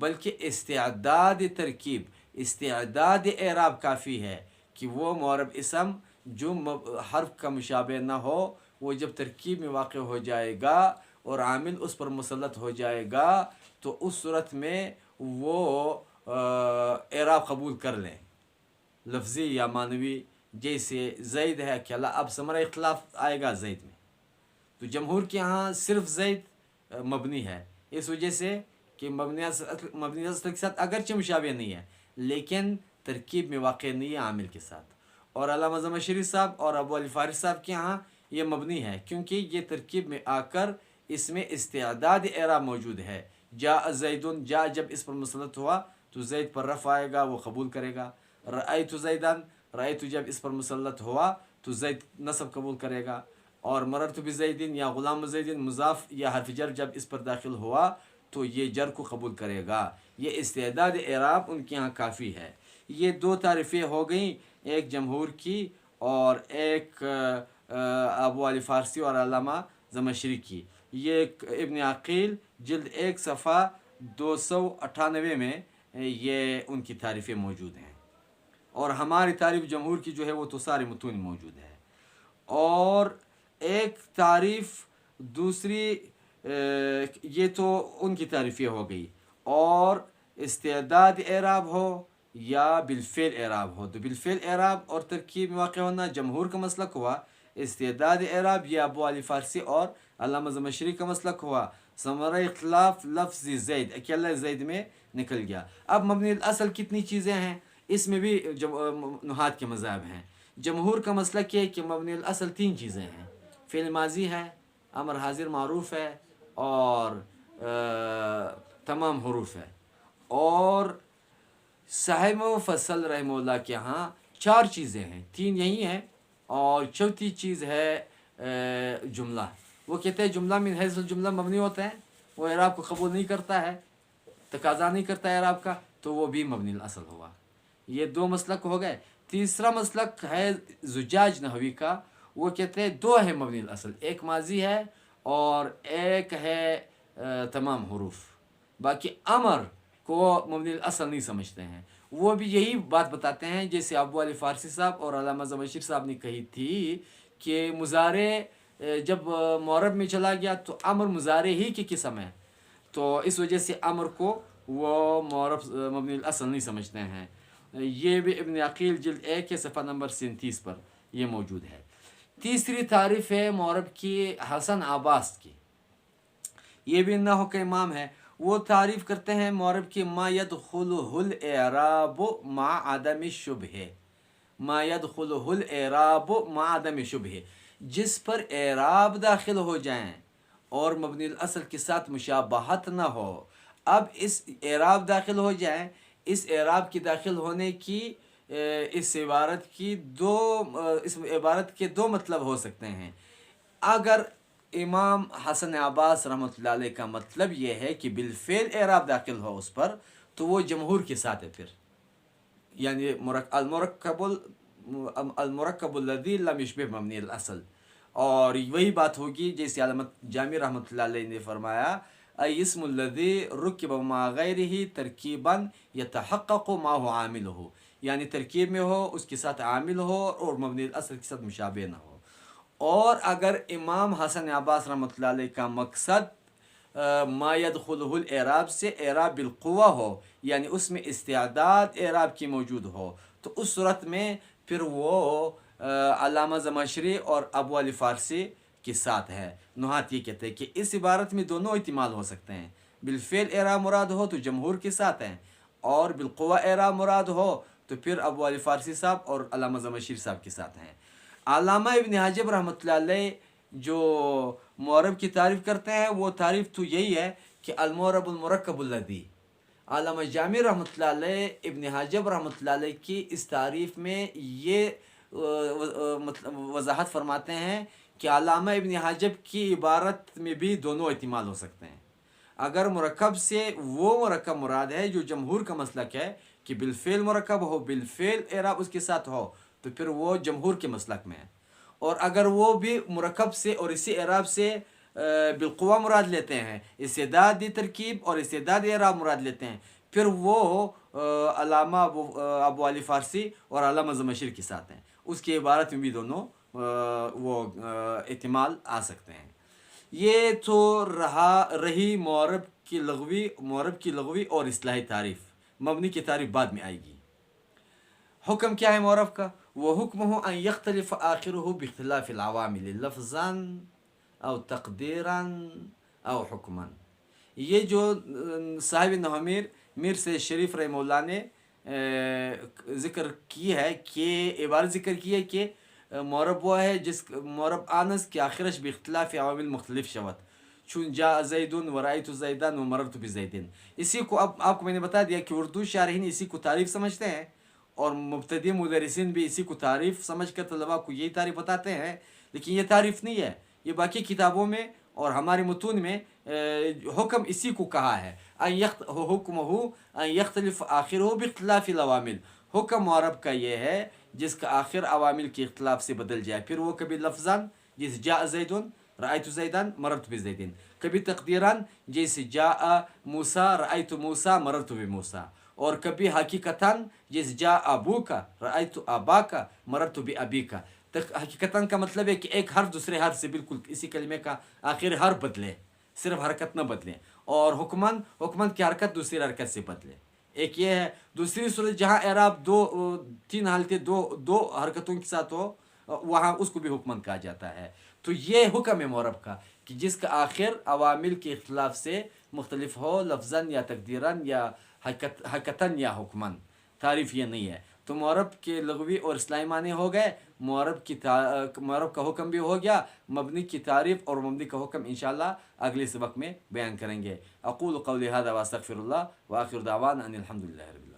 بلکہ استعداد ترکیب، استعداد اعراب کافی ہے کہ وہ معرب اسم جو حرف کا مشابہ نہ ہو، وہ جب ترکیب میں واقع ہو جائے گا اور عامل اس پر مسلط ہو جائے گا تو اس صورت میں وہ اعراب قبول کر لیں، لفظی یا معنوی. جیسے زید ہے اکیلا، اب ثمرہ اختلاف آئے گا زید میں. تو جمہور کے ہاں صرف زید مبنی ہے، اس وجہ سے کہ مبنی اصل کے ساتھ اگرچہ مشابہ نہیں ہے لیکن ترکیب میں واقع نہیں ہے عامل کے ساتھ. اور علامہ زمخشری صاحب اور ابو علی فارس صاحب کے ہاں یہ مبنی ہے کیونکہ یہ ترکیب میں آ کر اس میں استعداد اعراب موجود ہے. جاء زیدن، جاء جب اس پر مسلط ہوا تو زید پر رفع آئے گا، وہ قبول کرے گا. رأیت زیدن، رأیت جب اس پر مسلط ہوا تو زید نصب قبول کرے گا. اور مررت بزیدن یا غلام زیدن مضاف یا حرف جر جب اس پر داخل ہوا تو یہ جر کو قبول کرے گا. یہ استعداد اعراب ان کے ہاں کافی ہے. یہ دو تعریفیں ہو گئیں، ایک جمہور کی اور ایک ابو علی فارسی اور علامہ زمخشری کی. یہ ابن عقیل جلد 1 صفحہ 298 میں یہ ان کی تعریفیں موجود ہیں. اور ہماری تعریف جمہور کی جو ہے وہ تو سارے متون موجود ہے. اور ایک تعریف دوسری یہ تو ان کی تعریفیں ہو گئی. اور استعداد اعراب ہو یا بالفعل اعراب ہو، تو بالفعل اعراب اور ترکیب میں واقع ہونا جمہور کا مسلک ہوا. استعداد اعراب یہ ابو علی فارسی اور علامہ زمخشری کا مسلک ہوا. ثمرہ اختلاف لفظ زید، اکیلا زید میں نکل گیا. اب مبنی الاصل کتنی چیزیں ہیں، اس میں بھی نحات کے مذاہب ہیں. جمہور کا مسلک یہ ہے کہ مبنی الاصل 3 چیزیں ہیں، فعل ماضی ہے، امر حاضر معروف ہے اور تمام حروف ہے. اور صاحب مفصل رحمہ اللہ کے ہاں 4 چیزیں ہیں، 3 یہی ہیں اور چوتھی چیز ہے جملہ. وہ کہتے ہیں جملہ من حیث الجملہ مبنی ہوتا ہے، وہ اعراب کو قبول نہیں کرتا ہے، تقاضا نہیں کرتا ہے اعراب کا، تو وہ بھی مبنی الاصل ہوا. یہ 2 مسلک ہو گئے. تیسرا مسلک ہے زجاج نحوی کا، وہ کہتے ہیں 2 ہے مبنی الاصل، ایک ماضی ہے اور ایک ہے تمام حروف. باقی امر کو مبنی الاصل نہیں سمجھتے ہیں. وہ بھی یہی بات بتاتے ہیں جیسے ابو علی فارسی صاحب اور علامہ زمخشری صاحب نے کہی تھی کہ مضارع جب معرب میں چلا گیا تو امر مضارع ہی کی قسم ہے، تو اس وجہ سے امر کو وہ معرب مبنی الاصل نہیں سمجھتے ہیں. یہ بھی ابن عقیل جلد 1 صفحہ نمبر 37 پر یہ موجود ہے. تیسری تعریف ہے معرب کی حسن عباس کی، یہ بھی نحو کا امام ہے. وہ تعریف کرتے ہیں معرب کی ما يدخلہ الاعراب مع عدم شبہ، ما يدخلہ الاعراب مع عدم شبہ، جس پر اعراب داخل ہو جائیں اور مبنی الاصل کے ساتھ مشابہت نہ ہو. اب اس اعراب داخل ہو جائیں، اس اعراب کی داخل ہونے کی اس عبارت کے 2 مطلب ہو سکتے ہیں. اگر امام حسن عباس رحمۃ اللہ علیہ کا مطلب یہ ہے کہ بالفعل اعراب داخل ہو اس پر تو وہ جمہور کے ساتھ ہے، پھر یعنی المرکب الذی لم یشبہ مبنی الاصل. اور وہی بات ہوگی جیسے علامہ جامی رحمۃ اللہ علیہ نے فرمایا ای اسم الذی رکب مع غیرہ ترکیبا یتحقق ما هو عاملہ، یعنی ترکیب میں ہو، اس کے ساتھ عامل ہو اور مبنی الاصل کے ساتھ مشابہ نہ ہو. اور اگر امام حسن عباس رحمۃ اللہ علیہ کا مقصد ما يدخلہ الاعراب سے اعراب بالقوہ ہو، یعنی اس میں استعداد اعراب کی موجود ہو، تو اس صورت میں پھر وہ علامہ زمخشری اور ابو علی فارسی کے ساتھ ہے. نحات یہ کہتے ہیں کہ اس عبارت میں دونوں احتمال ہو سکتے ہیں، بالفعل اعراب مراد ہو تو جمہور کے ساتھ ہیں، اور بالقوہ اعراب مراد ہو تو پھر ابو علی فارسی صاحب اور علامہ زمخشری صاحب کے ساتھ ہیں. علامہ ابن حجر رحمۃ اللہ علیہ جو معرب کی تعریف کرتے ہیں وہ تعریف تو یہی ہے کہ المعرب المرکب الذی. علامہ جامی رحمۃ اللہ علیہ ابن حجر رحمۃ اللہ علیہ کی اس تعریف میں یہ وضاحت فرماتے ہیں کہ علامہ ابن حجر کی عبارت میں بھی دونوں احتمال ہو سکتے ہیں. اگر مرکب سے وہ مرکب مراد ہے جو جمہور کا مسلک ہے کہ بالفعل مرکب ہو، بالفعل اعراب اس کے ساتھ ہو، تو پھر وہ جمہور کے مسلک میں ہے. اور اگر وہ بھی مرکب سے اور اسی اعراب سے بالقوہ مراد لیتے ہیں، استعدادی ترکیب اور استعدادی اعراب مراد لیتے ہیں، پھر وہ علامہ ابو علی فارسی اور علامہ زمخشری کے ساتھ ہیں، اس کی عبارت میں بھی دونوں وہ احتمال آ سکتے ہیں۔ یہ تو رہی معرب کی لغوی اور اصطلاحی تعریف۔ مبنی کی تعریف بعد میں آئے گی۔ حکم کیا ہے معرب کا؟ وہ حکم ہو ان یختلف آخرہ باختلاف العوامل لفظا او تقدیرا او حکما۔ یہ جو صاحب نحو میر سے شریف رحمہ اللہ نے ذکر کی ہے کہ عبارت ذکر کی ہے کہ معرب وہ ہے جس معرب آنس کہ آخرش باختلاف عوامل مختلف شود، چون جاء زید و رأیت زیدان و مررت بزیدن۔ اسی کو اب آپ کو میں نے بتا دیا کہ اردو شارحین اسی کو تعریف سمجھتے ہیں، اور مبتدی مدرسین بھی اسی کو تعریف سمجھ کر طلباء کو یہی تعریف بتاتے ہیں، لیکن یہ تعریف نہیں ہے، یہ باقی کتابوں میں اور ہمارے متون میں حکم اسی کو کہا ہے، حکمہ ان یختلف آخرہ باختلاف العوامل۔ حکم معرب کا یہ ہے جس کا آخر عوامل کے اختلاف سے بدل جائے، پھر وہ کبھی لفظاً جیسے جاء زیدن رأیت زیدان مررت بزیدن، کبھی تقدیراً جیسے جاء موسیٰ رأیت موسیٰ مررت بموسیٰ، اور کبھی حقیقتاً جیسے جاء ابوکا رأیت اباکا مررت بابیکا۔ حقیقتاً کا مطلب ہے کہ ایک حرف دوسرے حرف سے بالکل اسی کلمے کا آخر حرف بدلے، صرف حرکت نہ بدلے، اور حکمن کی حرکت دوسری حرکت سے بدلے، ایک یہ ہے۔ دوسری صورت جہاں اعراب تین حالتیں دو حرکتوں کے ساتھ ہو، وہاں اس کو بھی حکمن کہا جاتا ہے۔ تو یہ حکم ہے معرب کا کہ جس کا آخر عوامل کے اختلاف سے مختلف ہو، لفظاً یا تقدیراً یا حقیقتاً یا حکمن۔ تعریف یہ نہیں ہے۔ تو معرب کے لغوی اور اصطلاحی معنی ہو گئے، معرب کا حکم بھی ہو گیا، مبنی کی تعریف اور مبنی کا حکم انشاءاللہ اگلے سبق میں بیان کریں گے۔ اقول قولی ھذا واستغفر اللہ وآخر دعوانا ان الحمد للہ رب العالمین۔